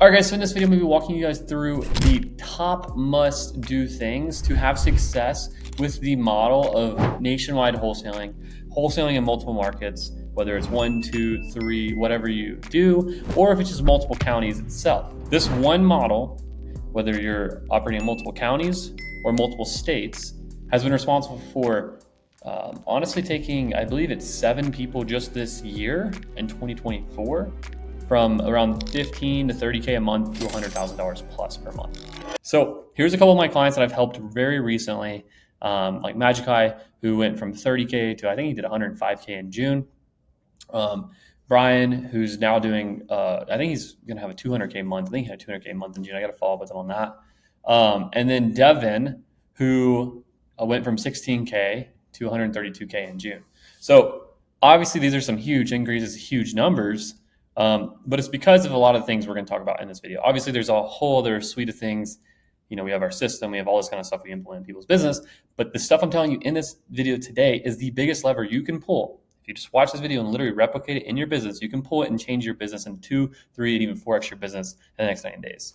All right, guys, so in this video, I'm going to be walking you guys through the top must-do things to have success with the model of nationwide wholesaling in multiple markets, whether it's 1, 2, 3, whatever you do, or if it's just multiple counties itself. This one model, whether you're operating in multiple counties or multiple states, has been responsible for honestly taking, I believe it's 7 people just this year in 2024, from around 15 to 30K a month to $100,000 plus per month. So here's a couple of my clients that I've helped very recently, like Magic Eye, who went from 30K to, I think he did 105K in June. Brian, who's now doing, I think he's going to have a 200K month. I think he had a 200K month in June. I got to follow up with him on that. And then Devin, who went from 16K to 132K in June. So obviously these are some huge increases, huge numbers. But it's because of a lot of things we're going to talk about in this video. Obviously, there's a whole other suite of things. You know, we have our system, we have all this kind of stuff we implement in people's business. But the stuff I'm telling you in this video today is the biggest lever you can pull. If you just watch this video and literally replicate it in your business, you can pull it and change your business in 2, 3, and even 4x your business in the next 90 days.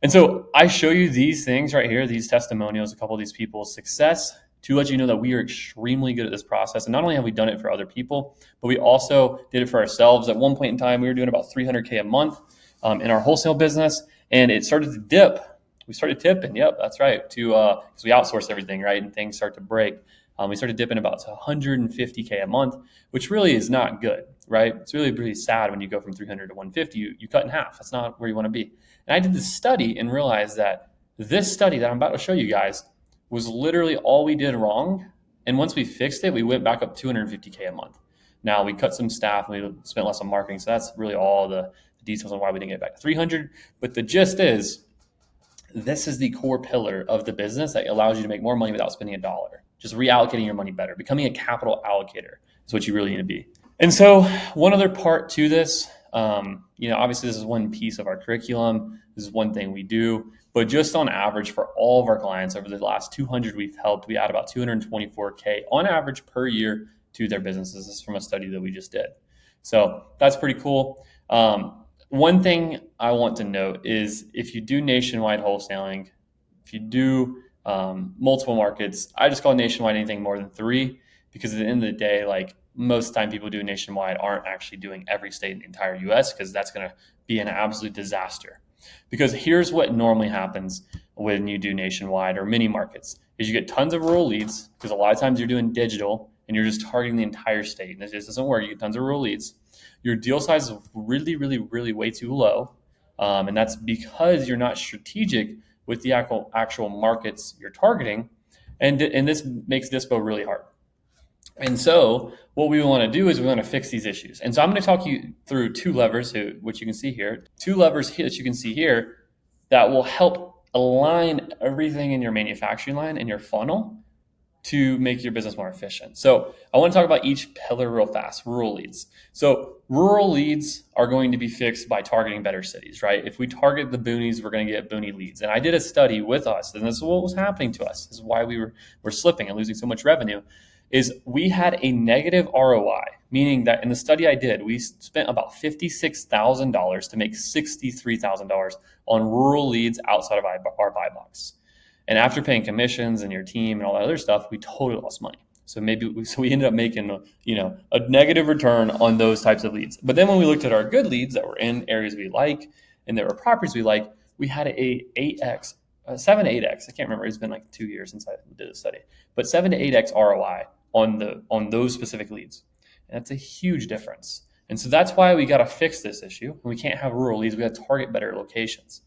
And so I show you these things right here, these testimonials, a couple of these people's success, to let you know that we are extremely good at this process. And not only have we done it for other people, but we also did it for ourselves. At one point in time, we were doing about 300K a month in our wholesale business, and it started to dip. We started tipping. Yep, that's right. Because we outsource everything, right? And things start to break. We started dipping about 150K a month, which really is not good, right? It's really pretty sad when you go from 300 to 150. You cut in half. That's not where you want to be. And I did this study and realized that this study that I'm about to show you guys was literally all we did wrong. And once we fixed it, we went back up 250K a month. Now we cut some staff and we spent less on marketing. So that's really all the details on why we didn't get back to 300. But the gist is, this is the core pillar of the business that allows you to make more money without spending a dollar. Just reallocating your money better. Becoming a capital allocator is what you really need to be. And so one other part to this, obviously this is one piece of our curriculum. This is one thing we do. But just on average for all of our clients over the last 200 we've helped, we add about 224K on average per year to their businesses. This is from a study that we just did. So that's pretty cool. One thing I want to note is if you do nationwide wholesaling, if you do multiple markets, I just call nationwide anything more than 3, because at the end of the day, like most of the time people do nationwide aren't actually doing every state in the entire US, because that's going to be an absolute disaster. Because here's what normally happens when you do nationwide or mini markets is you get tons of rural leads, because a lot of times you're doing digital and you're just targeting the entire state. And it just doesn't work. You get tons of rural leads. Your deal size is really, really, really way too low. And that's because you're not strategic with the actual markets you're targeting. And this makes Dispo really hard. And so what we want to do is we want to fix these issues. And so I'm going to talk you through 2 levers, which you can see here. 2 levers here that you can see here that will help align everything in your manufacturing line and your funnel to make your business more efficient. So I want to talk about each pillar real fast. Rural leads. So rural leads are going to be fixed by targeting better cities, right? If we target the boonies, we're going to get boonie leads. And I did a study with us, and this is what was happening to us. This is why we were slipping and losing so much revenue. Is we had a negative ROI, meaning that in the study I did, we spent about $56,000 to make $63,000 on rural leads outside of our buy box. And after paying commissions and your team and all that other stuff, we totally lost money. So we ended up making a negative return on those types of leads. But then when we looked at our good leads that were in areas we like and there were properties we like, we had a 7 to 8x. I can't remember. It's been like 2 years since I did a study, but 7 to 8x ROI on those specific leads. And that's a huge difference. And so that's why we got to fix this issue. We can't have rural leads. We got to target better locations.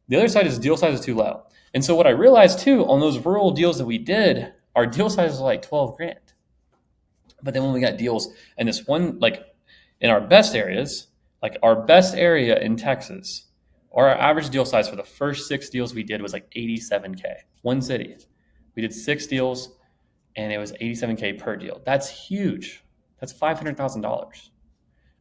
The other side is deal size is too low. And so what I realized too, on those rural deals that we did, our deal size was like 12 grand. But then when we got deals in this one, like in our best areas, like our best area in Texas, our average deal size for the first 6 deals we did was like 87K. One city. We did 6 deals and it was 87K per deal. That's huge. That's $500,000.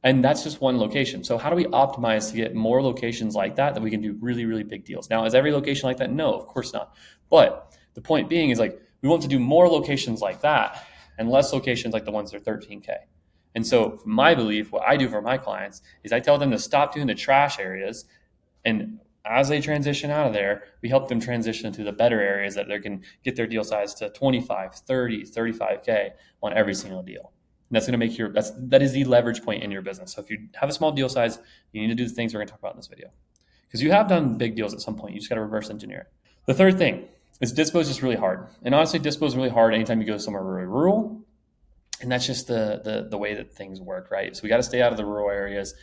And that's just one location. So how do we optimize to get more locations like that we can do really, really big deals? Now, is every location like that? No, of course not. But the point being is like, we want to do more locations like that and less locations like the ones that are 13K. And so my belief, what I do for my clients is I tell them to stop doing the trash areas And as they transition out of there, we help them transition to the better areas that they can get their deal size to 25, 30, 35K on every single deal. And that's going to make that is the leverage point in your business. So if you have a small deal size, you need to do the things we're going to talk about in this video. Because you have done big deals at some point. You just got to reverse engineer it. The third thing is dispo is just really hard. And honestly, dispo is really hard anytime you go somewhere really rural. And that's just the way that things work, right? So we got to stay out of the rural areas.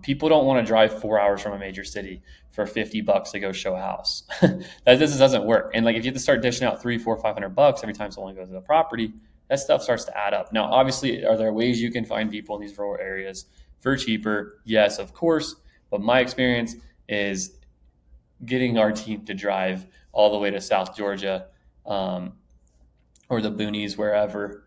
People don't want to drive 4 hours from a major city for $50 to go show a house. That just doesn't work. And like if you have to start dishing out $300, $400, $500 every time someone goes to the property, that stuff starts to add up. Now, obviously, are there ways you can find people in these rural areas for cheaper? Yes, of course. But my experience is getting our team to drive all the way to South Georgia or the boonies, wherever.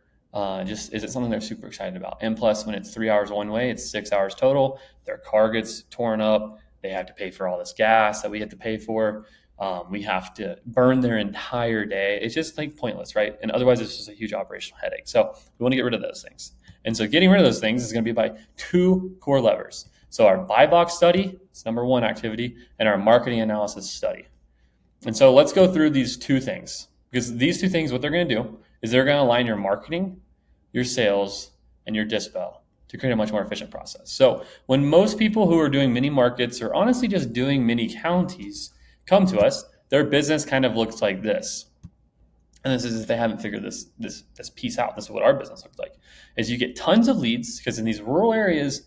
Just is it something they're super excited about? And plus, when it's 3 hours one way, it's 6 hours total. Their car gets torn up. They have to pay for all this gas that we have to pay for. We have to burn their entire day. It's just like pointless, right? And otherwise, it's just a huge operational headache. So we want to get rid of those things. And so getting rid of those things is going to be by 2 core levers. So our buy box study is number 1 activity, and our marketing analysis study. And so let's go through these 2 things, because these 2 things, what they're going to do is they're going to align your marketing, your sales, and your dispo to create a much more efficient process. So when most people who are doing mini markets or honestly just doing mini counties come to us, their business kind of looks like this. And this is if they haven't figured this piece out. This is what our business looks like. Is you get tons of leads, because in these rural areas,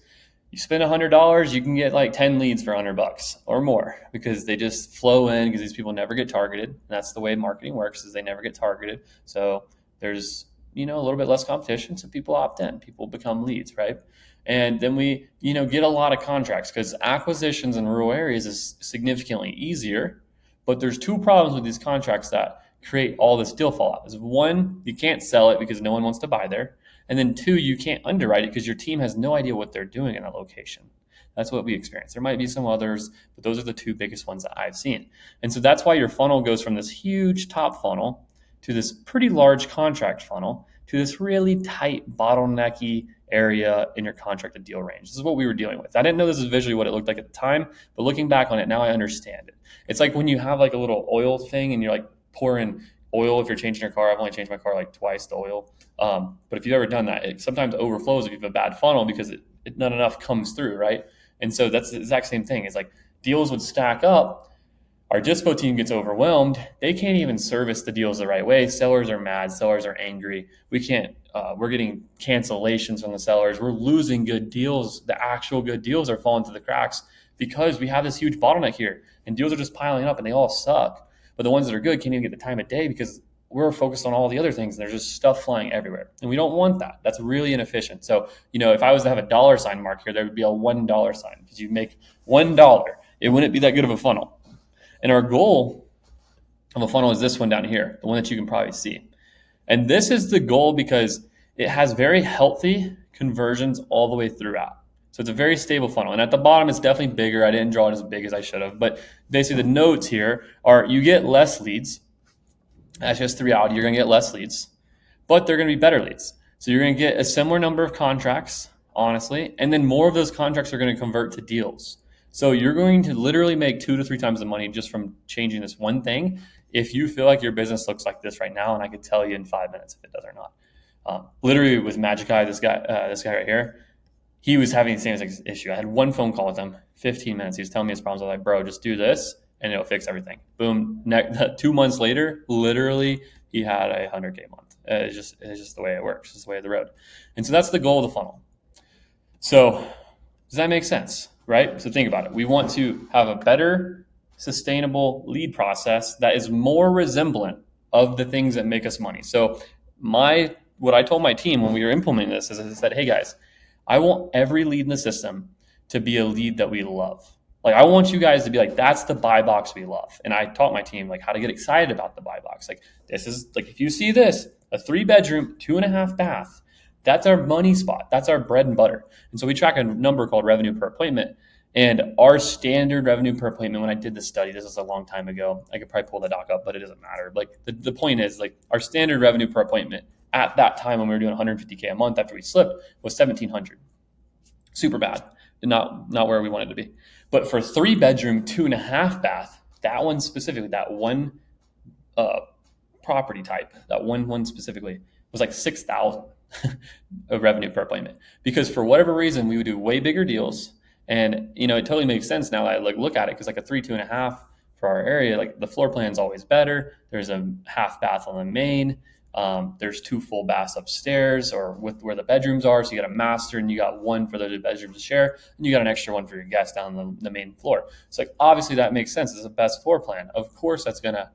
you spend $100, you can get like 10 leads for $100 or more, because they just flow in, because these people never get targeted. And that's the way marketing works, is they never get targeted. So there's, a little bit less competition. So people opt in, people become leads, right? And then we, get a lot of contracts, because acquisitions in rural areas is significantly easier. But there's 2 problems with these contracts that create all this deal fallout. Is 1, you can't sell it because no one wants to buy there. And then 2, you can't underwrite it because your team has no idea what they're doing in a location. That's what we experience. There might be some others, but those are the 2 biggest ones that I've seen. And so that's why your funnel goes from this huge top funnel to this pretty large contract funnel to this really tight bottlenecky area in your contracted deal range. This is what we were dealing with. I didn't know this is visually what it looked like at the time, but looking back on it now, I understand it. It's like when you have like a little oil thing and you're like pouring oil if you're changing your car. I've only changed my car like twice, the oil. But if you've ever done that, it sometimes overflows if you have a bad funnel, because not enough comes through, right? And so that's the exact same thing. It's like deals would stack up. Our dispo team gets overwhelmed. They can't even service the deals the right way. Sellers are mad. Sellers are angry. We can't. We're getting cancellations from the sellers. We're losing good deals. The actual good deals are falling through the cracks because we have this huge bottleneck here, and deals are just piling up, and they all suck. But the ones that are good can't even get the time of day because we're focused on all the other things, and there's just stuff flying everywhere. And we don't want that. That's really inefficient. So, if I was to have a $sign mark here, there would be a $1 sign, because you make $1. It wouldn't be that good of a funnel. And our goal of a funnel is this one down here, the one that you can probably see. And this is the goal because it has very healthy conversions all the way throughout. So it's a very stable funnel. And at the bottom, it's definitely bigger. I didn't draw it as big as I should have. But basically, the notes here are you get less leads. That's just the reality. You're going to get less leads, but they're going to be better leads. So you're going to get a similar number of contracts, honestly, and then more of those contracts are going to convert to deals. So you're going to literally make 2 to 3 times the money just from changing this one thing. If you feel like your business looks like this right now, and I could tell you in 5 minutes if it does or not. Literally with Magic Eye, this guy right here, he was having the same issue. I had one phone call with him, 15 minutes. He was telling me his problems. I was like, bro, just do this and it'll fix everything. Boom. 2 months later, literally, he had a 100K month. It's just the way it works. It's the way of the road. And so that's the goal of the funnel. So does that make sense? Right? So think about it. We want to have a better, sustainable lead process that is more resemblant of the things that make us money. So what I told my team when we were implementing this is I said, hey guys, I want every lead in the system to be a lead that we love. Like, I want you guys to be like, that's the buy box we love. And I taught my team like how to get excited about the buy box. Like, this is like, if you see this, a 3-bedroom, 2.5 bath, that's our money spot. That's our bread and butter. And so we track a number called revenue per appointment. And our standard revenue per appointment, when I did this study, this was a long time ago. I could probably pull the doc up, but it doesn't matter. Like, the point is, like, our standard revenue per appointment at that time when we were doing 150K a month after we slipped was 1,700. Super bad. Not where we wanted to be. But for 3 bedroom, 2.5 bath, that one specifically, that one uh, property type, that one specifically, was like 6,000 of revenue per appointment. Because for whatever reason, we would do way bigger deals, and it totally makes sense now that I look at it, because like a 3, 2.5 for our area, like the floor plan is always better. There's a half bath on the main. There's 2 full baths upstairs, or with where the bedrooms are. So you got a master, and you got one for the bedrooms to share, and you got an extra one for your guests down the main floor. So like obviously that makes sense. It's the best floor plan. Of course, that's gonna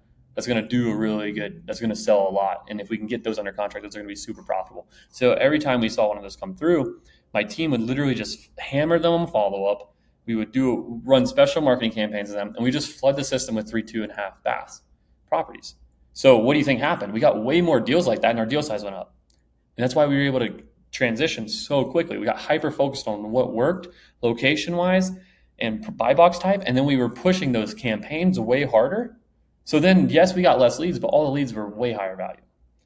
do a really good. That's gonna sell a lot. And if we can get those under contract, those are gonna be super profitable. So every time we saw one of those come through, my team would literally just hammer them on follow up. We would run special marketing campaigns on them, and we just flood the system with 3, 2.5 baths properties. So what do you think happened? We got way more deals like that, and our deal size went up. And that's why we were able to transition so quickly. We got hyper focused on what worked location wise and buy box type, and then we were pushing those campaigns way harder. So then, yes, we got less leads, but all the leads were way higher value.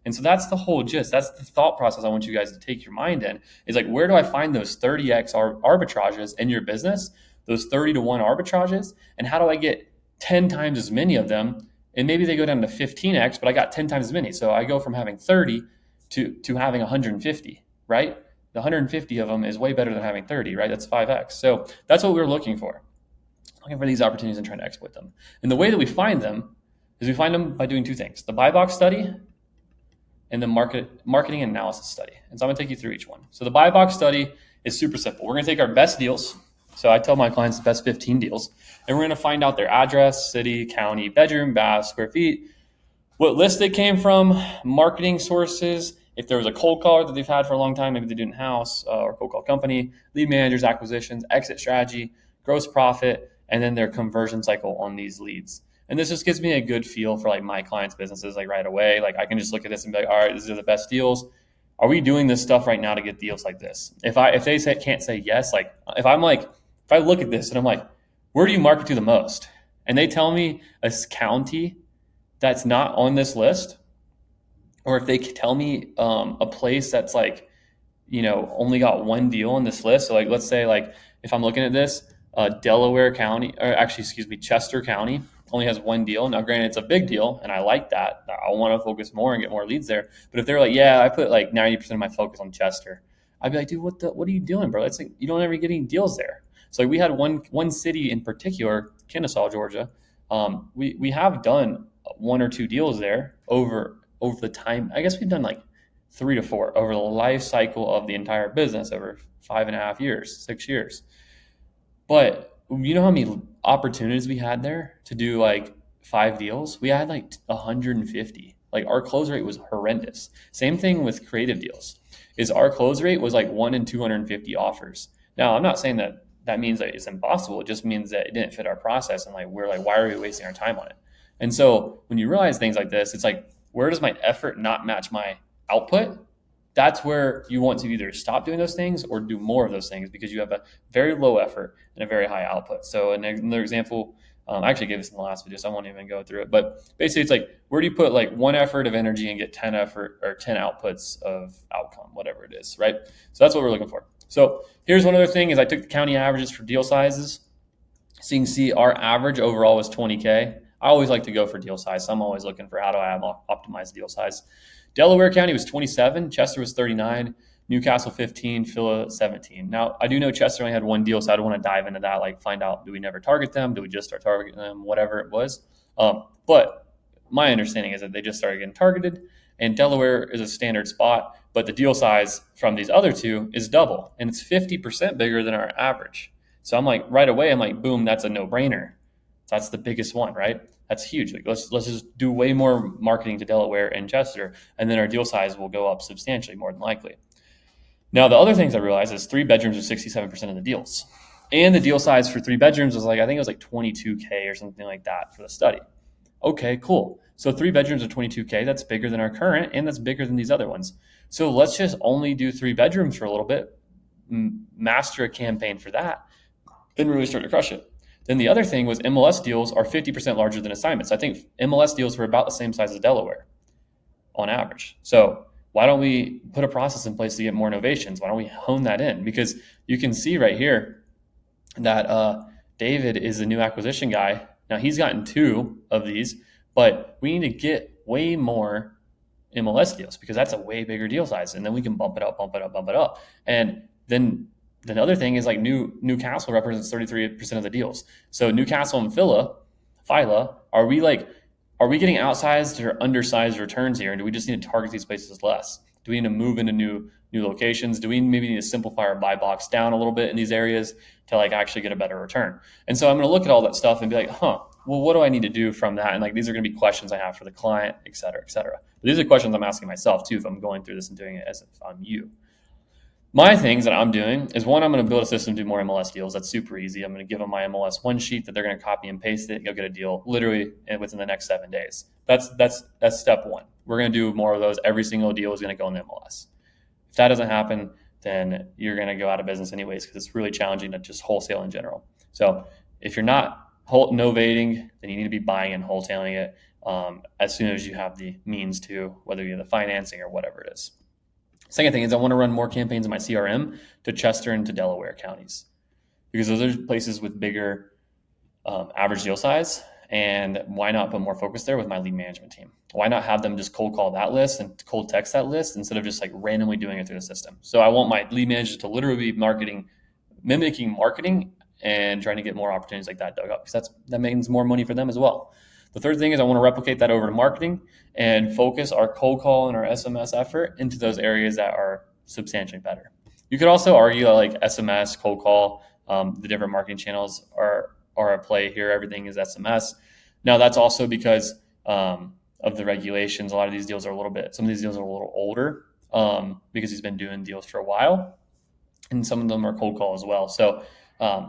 And so that's the whole gist. That's the thought process I want you guys to take your mind in, is like, where do I find those 30x arbitrages in your business, those 30-to-1 arbitrages, and how do I get 10 times as many of them? And maybe they go down to 15x, but I got 10 times as many. So I go from having 30 to having 150, right? The 150 of them is way better than having 30, right? That's 5x. So that's what we're looking for these opportunities and trying to exploit them. And the way that we find them is we find them by doing 2 things: the buy box study and the marketing and analysis study. And so I'm gonna take you through each one. So the buy box study is super simple. We're gonna take our best deals. So I tell my clients the best 15 deals, and we're gonna find out their address, city, county, bedroom, bath, square feet, what list they came from, marketing sources, if there was a cold caller that they've had for a long time, maybe they do in-house, or cold call company, lead managers, acquisitions, exit strategy, gross profit, and then their conversion cycle on these leads. And this just gives me a good feel for like my clients' businesses, like right away. Like I can just look at this and be like, all right, these are the best deals. Are we doing this stuff right now to get deals like this? If they can't say yes, like if I look at this and I'm like, where do you market to the most? And they tell me a county that's not on this list, or if they tell me a place that's like, only got one deal on this list. So like, let's say like if I'm looking at this, Delaware County, or actually, excuse me, Chester County only has one deal. Now, granted, it's a big deal, and I like that. I want to focus more and get more leads there. But if they're like, yeah, I put like 90% of my focus on Chester, I'd be like, dude, what are you doing, bro? It's like you don't ever get any deals there. So like, we had one city in particular, Kennesaw, Georgia. We have done 1 or 2 deals there over the time. I guess we've done like 3 to 4 over the life cycle of the entire business, over 5.5 years, 6 years. But you know how many opportunities we had there to do like 5 deals? We had like 150. Like our close rate was horrendous. Same thing with creative deals. Is our close rate was like 1 in 250 offers. Now, I'm not saying that means that it's impossible. It just means that it didn't fit our process, and like we're like, why are we wasting our time on it? And so when you realize things like this, it's like, where does my effort not match my output? That's where you want to either stop doing those things or do more of those things, because you have a very low effort and a very high output. So another example, I actually gave this in the last video, so I won't even go through it. But basically, it's like, where do you put like 1 effort of energy and get 10 effort or 10 outputs of outcome, whatever it is, right? So that's what we're looking for. So here's one other thing: is I took the county averages for deal sizes. So you can see our average overall was 20K. I always like to go for deal size. So I'm always looking for how do I optimize deal size. Delaware County was 27, Chester was 39, Newcastle 15, Phila 17. Now, I do know Chester only had 1 deal, so I don't want to dive into that, like find out, do we never target them? Do we just start targeting them? Whatever it was. But my understanding is that they just started getting targeted, and Delaware is a standard spot, but the deal size from these other 2 is double, and it's 50% bigger than our average. So I'm like, right away, I'm like, boom, that's a no-brainer. So that's the biggest one, right? That's huge. Like let's just do way more marketing to Delaware and Chester, and then our deal size will go up substantially, more than likely. Now, the other things I realized is 3 bedrooms are 67% of the deals. And the deal size for 3 bedrooms was like, I think it was like 22K or something like that for the study. Okay, cool. So 3 bedrooms are 22K. That's bigger than our current, and that's bigger than these other ones. So let's just only do 3 bedrooms for a little bit, master a campaign for that, then really start to crush it. Then the other thing was MLS deals are 50% larger than assignments. I think MLS deals were about the same size as Delaware on average. So why don't we put a process in place to get more novations? Why don't we hone that in? Because you can see right here that David is the new acquisition guy. Now he's gotten 2 of these, but we need to get way more MLS deals because that's a way bigger deal size, and then we can bump it up, bump it up, bump it up. And then the other thing is like Newcastle represents 33% of the deals. So Newcastle and Phyla, are we getting outsized or undersized returns here? And do we just need to target these places less? Do we need to move into new locations? Do we maybe need to simplify our buy box down a little bit in these areas to like actually get a better return? And so I'm going to look at all that stuff and be like, well, what do I need to do from that? And like, these are going to be questions I have for the client, et cetera, et cetera. But these are questions I'm asking myself too, if I'm going through this and doing it as if I'm you. My things that I'm doing is, one, I'm going to build a system to do more MLS deals. That's super easy. I'm going to give them my MLS one sheet that they're going to copy and paste it and go get a deal literally within the next 7 days. That's step one. We're going to do more of those. Every single deal is going to go in the MLS. If that doesn't happen, then you're going to go out of business anyways, because it's really challenging to just wholesale in general. So if you're not novating, then you need to be buying and wholesaling it as soon as you have the means to, whether you have the financing or whatever it is. Second thing is, I want to run more campaigns in my CRM to Chester and to Delaware counties, because those are places with bigger average deal size. And why not put more focus there with my lead management team? Why not have them just cold call that list and cold text that list instead of just like randomly doing it through the system? So I want my lead managers to literally be mimicking marketing and trying to get more opportunities like that dug up, because that means more money for them as well. The third thing is, I want to replicate that over to marketing and focus our cold call and our SMS effort into those areas that are substantially better. You could also argue that like SMS, cold call, the different marketing channels are a play here. Everything is SMS. Now that's also because of the regulations. A lot of these deals are some of these deals are a little older because he's been doing deals for a while, and some of them are cold call as well. So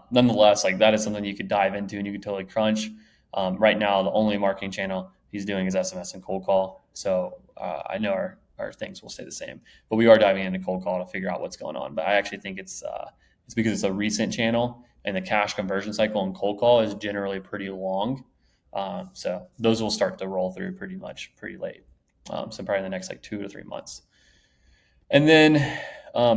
nonetheless, like, that is something you could dive into and you could totally crunch. Right now, the only marketing channel he's doing is SMS and cold call. So I know our things will stay the same, but we are diving into cold call to figure out what's going on. But I actually think it's because it's a recent channel, and the cash conversion cycle in cold call is generally pretty long. So those will start to roll through pretty late. So probably in the next like 2 to 3 months. And then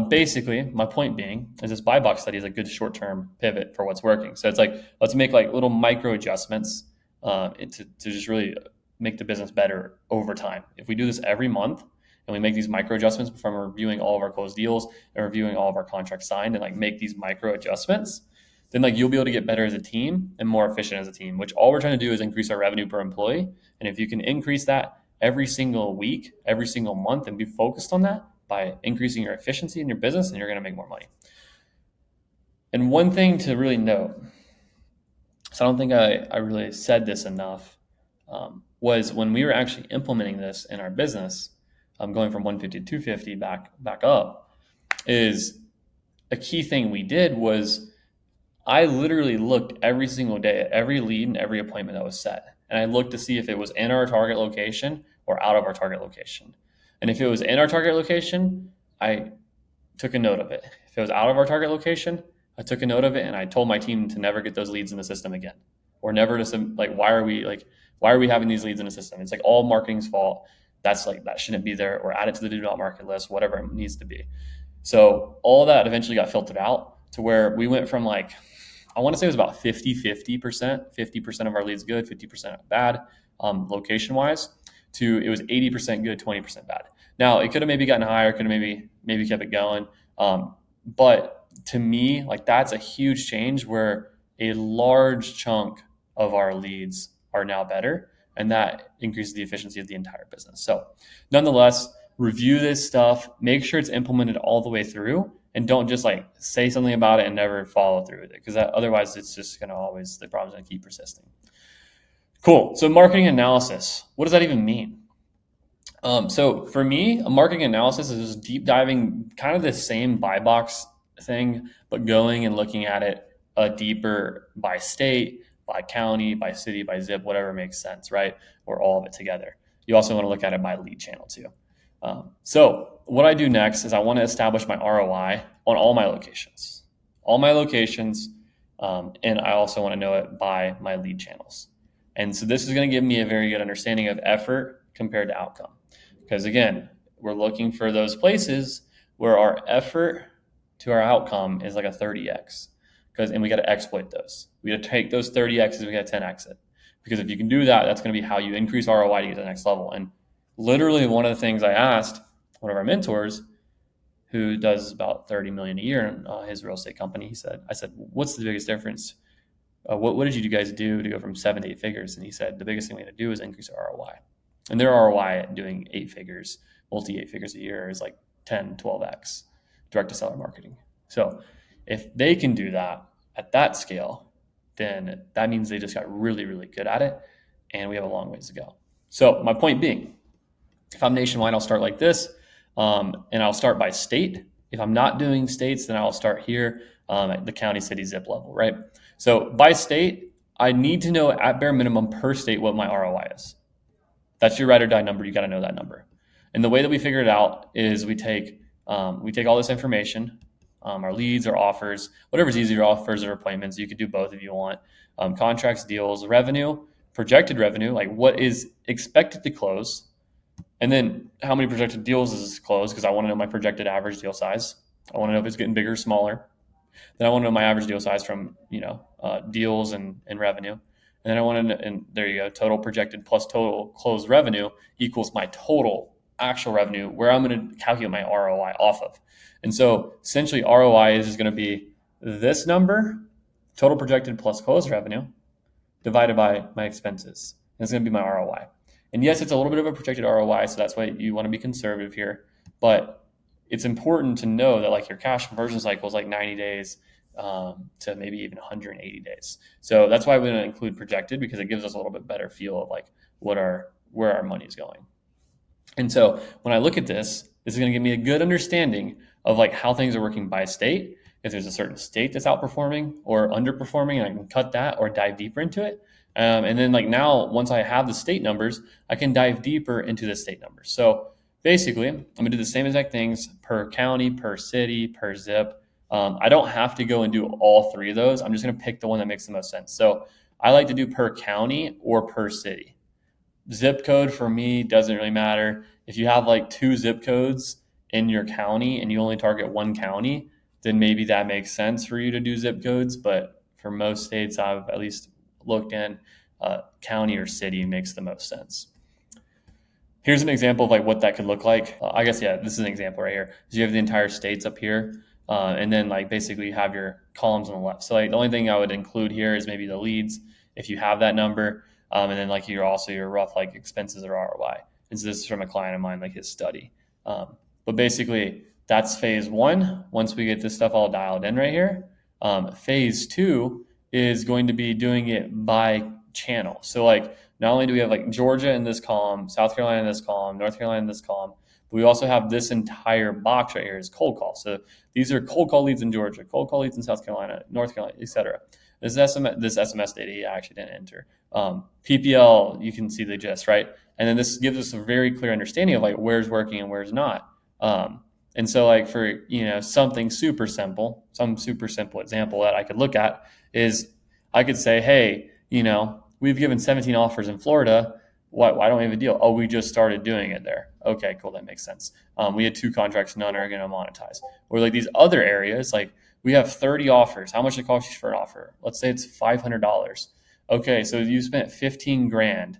basically my point being is, this buy box study is a good short-term pivot for what's working. So it's like, let's make like little micro adjustments to just really make the business better over time. If we do this every month and we make these micro adjustments from reviewing all of our closed deals and reviewing all of our contracts signed, and like make these micro adjustments, then like you'll be able to get better as a team and more efficient as a team, which all we're trying to do is increase our revenue per employee. And if you can increase that every single week, every single month, and be focused on that by increasing your efficiency in your business, then you're going to make more money. And one thing to really note, so I don't think I really said this enough, was when we were actually implementing this in our business, going from 150 to 250 back up, is a key thing we did was I literally looked every single day at every lead and every appointment that was set. And I looked to see if it was in our target location or out of our target location. And if it was in our target location, I took a note of it. If it was out of our target location, I took a note of it, and I told my team to never get those leads in the system again, or never to like, why are we having these leads in the system? It's like all marketing's fault. That shouldn't be there, or add it to the do not market list, whatever it needs to be. So all that eventually got filtered out to where we went from like, I want to say it was about 50% of our leads good, 50% bad, location wise, to it was 80% good, 20% bad. Now it could have maybe gotten higher, could have maybe kept it going. But to me, like, that's a huge change where a large chunk of our leads are now better, and that increases the efficiency of the entire business. So nonetheless, review this stuff, make sure it's implemented all the way through, and don't just like say something about it and never follow through with it, because otherwise it's just going to always, the problem's going to keep persisting. Cool. So marketing analysis, what does that even mean? So for me, a marketing analysis is just deep diving, kind of the same buy box thing, but going and looking at it deeper by state, by county, by city, by zip, whatever makes sense, right? Or all of it together. You also want to look at it by lead channel too. So what I do next is I want to establish my ROI on all my locations, and I also want to know it by my lead channels. And so this is going to give me a very good understanding of effort compared to outcome. Because again, we're looking for those places where our effort to our outcome is like a 30x. and we got to exploit those. We got to take those 30X's and we got to 10X it. Because if you can do that, that's going to be how you increase ROI to get to the next level. And literally one of the things I asked one of our mentors who does about 30 million a year in his real estate company, I said, what's the biggest difference? What did you guys do to go from 7 to 8 figures? And he said, the biggest thing we had to do is increase our ROI. And their ROI at doing 8 figures, multi 8 figures a year is like 10, 12X direct to seller marketing. So if they can do that at that scale, then that means they just got really, really good at it. And we have a long ways to go. So my point being, if I'm nationwide, I'll start like this. And I'll start by state. If I'm not doing states, then I'll start here at the county, city, zip level, right? So by state, I need to know at bare minimum per state what my ROI is. That's your ride or die number. You got to know that number. And the way that we figure it out is we take all this information, our leads, our offers, whatever's easier, offers or appointments. You could do both if you want. Contracts, deals, revenue, projected revenue, like what is expected to close. And then how many projected deals is this close? Because I want to know my projected average deal size. I want to know if it's getting bigger or smaller. Then I want to know my average deal size from deals and revenue. And then I want to know, and there you go, total projected plus total closed revenue equals my total actual revenue, where I'm going to calculate my ROI off of. And so essentially ROI is going to be this number, total projected plus closed revenue, divided by my expenses. And it's going to be my ROI. And yes, it's a little bit of a projected ROI, so that's why you want to be conservative here. But it's important to know that like your cash conversion cycle is like 90 days to maybe even 180 days. So that's why we want to include projected, because it gives us a little bit better feel of like where our money is going. And so when I look at this is going to give me a good understanding of like how things are working by state. If there's a certain state that's outperforming or underperforming, and I can cut that or dive deeper into it. And then like now, once I have the state numbers, I can dive deeper into the state numbers. So basically, I'm going to do the same exact things per county, per city, per zip. I don't have to go and do all three of those. I'm just going to pick the one that makes the most sense. So I like to do per county or per city. Zip code for me doesn't really matter. If you have like 2 zip codes in your county and you only target one county, then maybe that makes sense for you to do zip codes. But for most states I've at least looked in, county or city makes the most sense. Here's an example of like what that could look like. This is an example right here. So you have the entire states up here, and then like basically you have your columns on the left. So like the only thing I would include here is maybe the leads if you have that number, and then like your rough like expenses or ROI. And so this is from a client of mine, like his study. But basically that's phase 1. Once we get this stuff all dialed in right here, phase 2 is going to be doing it by channel. So like not only do we have like Georgia in this column, South Carolina in this column, North Carolina in this column, but we also have this entire box right here is cold call. So these are cold call leads in Georgia, cold call leads in South Carolina, North Carolina, etc. This SMS data I actually didn't enter. PPL, you can see the gist, right? And then this gives us a very clear understanding of like where's working and where's not. And so like for, something super simple, some super simple example that I could look at is I could say, hey, we've given 17 offers in Florida. Why don't we have a deal? Oh, we just started doing it there. Okay, cool. That makes sense. We had 2 contracts, none are going to monetize. Or like these other areas, like we have 30 offers. How much it costs you for an offer? Let's say it's $500. Okay, so you spent $15,000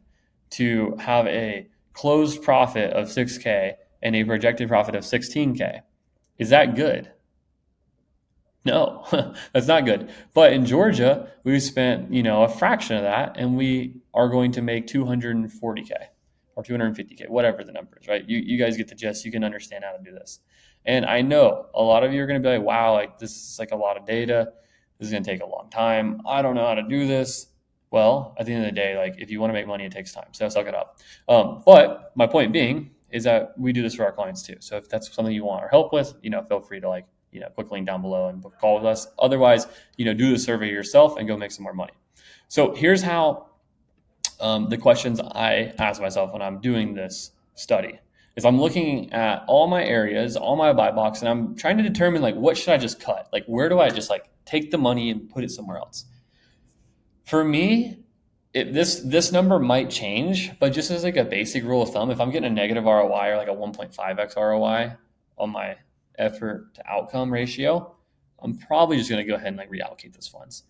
to have a closed profit of $6,000 and a projected profit of $16,000. Is that good? No, that's not good. But in Georgia, we spent, a fraction of that, and we are going to make $240,000 or $250,000, whatever the number is, right? You guys get the gist. You can understand how to do this. And I know a lot of you are going to be like, wow, like this is like a lot of data. This is going to take a long time. I don't know how to do this. Well, at the end of the day, like if you want to make money, it takes time. So suck it up. But my point being is that we do this for our clients too. So if that's something you want our help with, feel free to click link down below and book a call with us. Otherwise, do the survey yourself and go make some more money. So here's how the questions I ask myself when I'm doing this study is I'm looking at all my areas, all my buy box, and I'm trying to determine like what should I just cut? Like where do I just like take the money and put it somewhere else? For me, this number might change, but just as like a basic rule of thumb, if I'm getting a negative ROI or like a 1.5x ROI on my effort to outcome ratio, I'm probably just going to go ahead and like reallocate those funds.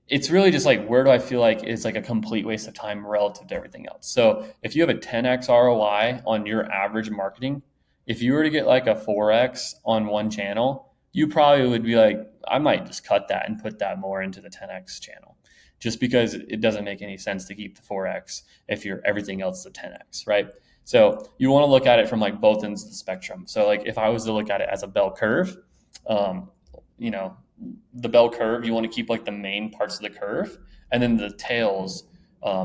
It's really just like, where do I feel like it's like a complete waste of time relative to everything else? So if you have a 10x ROI on your average marketing, if you were to get like a 4x on one channel, you probably would be like, I might just cut that and put that more into the 10x channel, just because it doesn't make any sense to keep the 4x if you're everything else is a 10x, right? So you want to look at it from like both ends of the spectrum. So like if I was to look at it as a bell curve, um, you know, the bell curve, you want to keep like the main parts of the curve, and then the tails,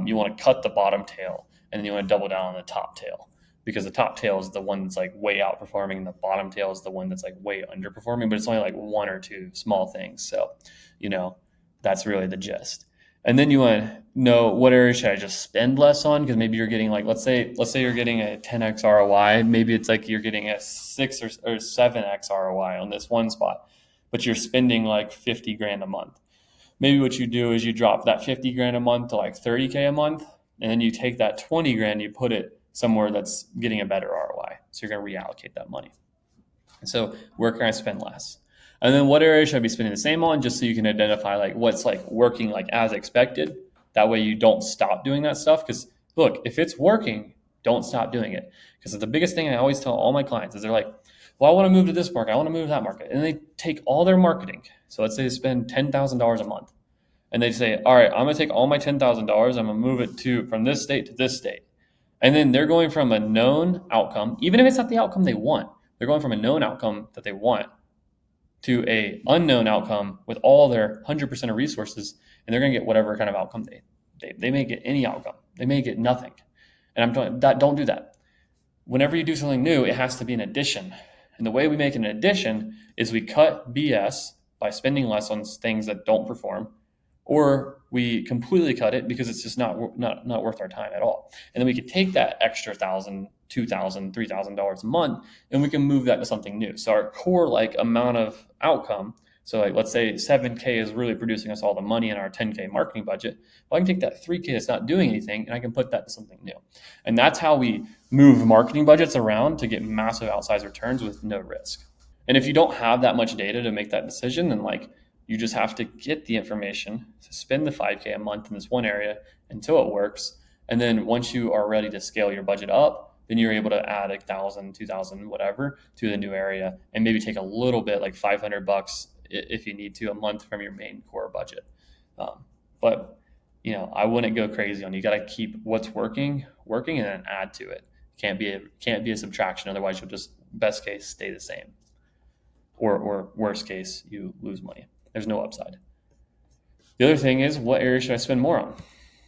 you want to cut the bottom tail, and then you want to double down on the top tail, because the top tail is the one that's like way outperforming, and the bottom tail is the one that's like way underperforming, but it's only like one or two small things. So, you know, that's really the gist. And then you want to know, what area should I just spend less on? Because maybe you're getting like, let's say you're getting a 10x ROI. Maybe it's like you're getting a 6 or 7x ROI on this one spot, but you're spending like 50 grand a month. Maybe what you do is you drop that 50 grand a month to like 30K a month, and then you take that 20 grand, you put it somewhere that's getting a better ROI. So you're going to reallocate that money. So where can I spend less? And then what area should I be spending the same on, just so you can identify like what's like working like as expected. That way you don't stop doing that stuff. Because look, if it's working, don't stop doing it. Because the biggest thing I always tell all my clients is, they're like, well, I want to move to this market, I want to move to that market. And they take all their marketing. So let's say they spend $10,000 a month. And they say, all right, I'm going to take all my $10,000, I'm going to move it from this state to this state. And then they're going from a known outcome, even if it's not the outcome they want, they're going from a known outcome that they want to a unknown outcome with all their 100% of resources, and they're going to get whatever kind of outcome they may get. Any outcome, they may get nothing. And I'm telling that, don't do that. Whenever you do something new, it has to be an addition. And the way we make an addition is we cut BS by spending less on things that don't perform, or we completely cut it because it's just not worth our time at all. And then we could take that extra $1,000, $2,000, $3,000 a month, and we can move that to something new. So our core like amount of outcome, so like let's say 7K is really producing us all the money in our 10K marketing budget. Well, I can take that 3K that's not doing anything, and I can put that to something new. And that's how we move marketing budgets around to get massive outsized returns with no risk. And if you don't have that much data to make that decision, then like, you just have to get the information to spend the 5K a month in this one area until it works. And then once you are ready to scale your budget up, then you're able to add 1,000, 2,000, whatever to the new area, and maybe take a little bit, like $500 if you need to, a month from your main core budget. But you know, I wouldn't go crazy on. You got to keep what's working, and then add to it. Can't be a subtraction. Otherwise, you'll just, best case, stay the same, or worst case, you lose money. There's no upside. The other thing is, what area should I spend more on?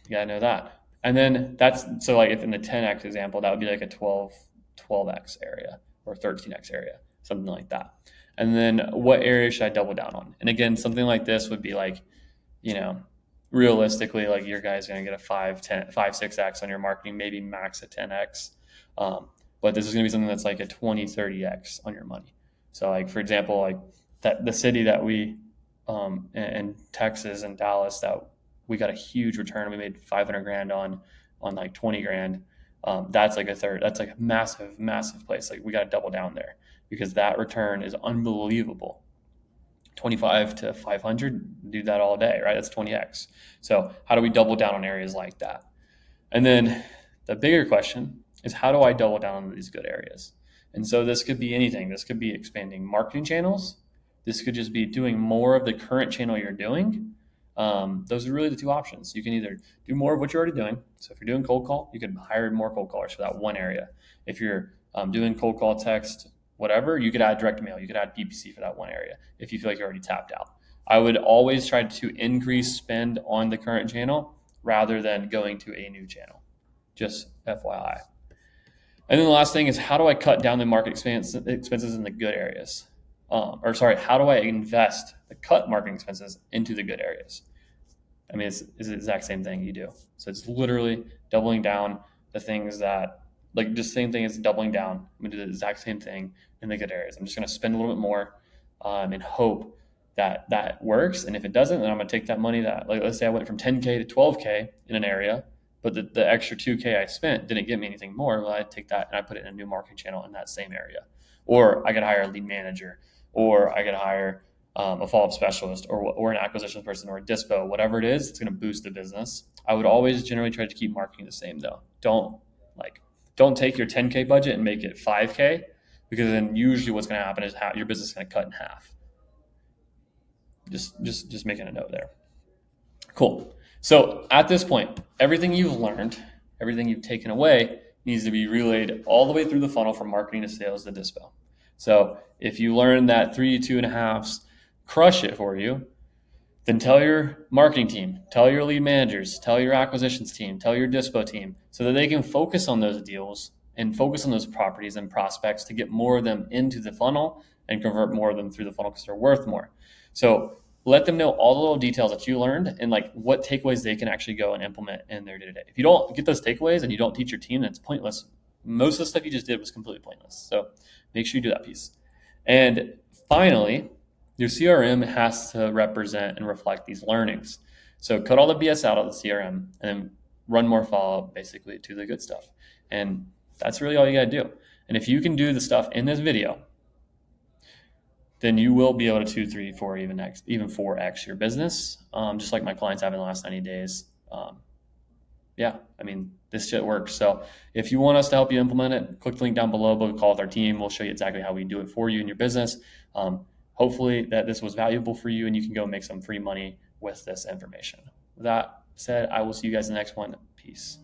You gotta know that. And then so like if in the 10x example, that would be like a 12x area or 13x area, something like that. And then what area should I double down on? And again, something like this would be like, you know, realistically, like your guy's gonna get a 5, 6x on your marketing, maybe max a 10x. But this is gonna be something that's like a 20, 30x on your money. So like, for example, like that the city that we in Texas and Dallas, that we got a huge return. We made 500 grand on like 20 grand. That's like a third. That's like a massive, massive place. Like we got to double down there, because that return is unbelievable. 25 to 500, do that all day, right? That's 20x. So how do we double down on areas like that? And then the bigger question is, how do I double down on these good areas? And so this could be anything. This could be expanding marketing channels. This could just be doing more of the current channel you're doing. Those are really the two options. You can either do more of what you're already doing. So if you're doing cold call, you can hire more cold callers for that one area. If you're doing cold call, text, whatever, you could add direct mail. You could add PPC for that one area if you feel like you're already tapped out. I would always try to increase spend on the current channel rather than going to a new channel. Just FYI. And then the last thing is, how do I cut down the market expenses in the good areas? How do I invest the cut marketing expenses into the good areas? I mean, it's the exact same thing you do. So it's literally doubling down the things that, like, just same thing as doubling down. I'm going to do the exact same thing in the good areas. I'm just going to spend a little bit more and hope that works. And if it doesn't, then I'm going to take that money that, like, let's say I went from 10K to 12K in an area, but the extra 2K I spent didn't get me anything more. Well, I take that and I put it in a new marketing channel in that same area. Or I could hire a lead manager, or I could hire a follow-up specialist or an acquisition person or a dispo, whatever it is, it's going to boost the business. I would always generally try to keep marketing the same though. Don't take your 10K budget and make it 5K, because then usually what's going to happen is your business is going to cut in half. Just making a note there. Cool. So at this point, everything you've learned, everything you've taken away needs to be relayed all the way through the funnel from marketing to sales to dispo. So if you learn that 3 2.5s crush it for you, then tell your marketing team, tell your lead managers, tell your acquisitions team, tell your dispo team, so that they can focus on those deals and focus on those properties and prospects to get more of them into the funnel and convert more of them through the funnel because they're worth more. So let them know all the little details that you learned and like what takeaways they can actually go and implement in their day-to-day. If you don't get those takeaways and you don't teach your team, then it's pointless. Most of the stuff you just did was completely pointless. So make sure you do that piece. And finally, your CRM has to represent and reflect these learnings. So cut all the BS out of the CRM and run more follow-up basically to the good stuff. And that's really all you got to do. And if you can do the stuff in this video, then you will be able to 2, 3, 4, even 4x your business, just like my clients have in the last 90 days. Yeah, I mean, this shit works. So if you want us to help you implement it, click the link down below, book a call with our team. We'll show you exactly how we do it for you in your business. Hopefully that this was valuable for you and you can go make some free money with this information. With that said, I will see you guys in the next one. Peace.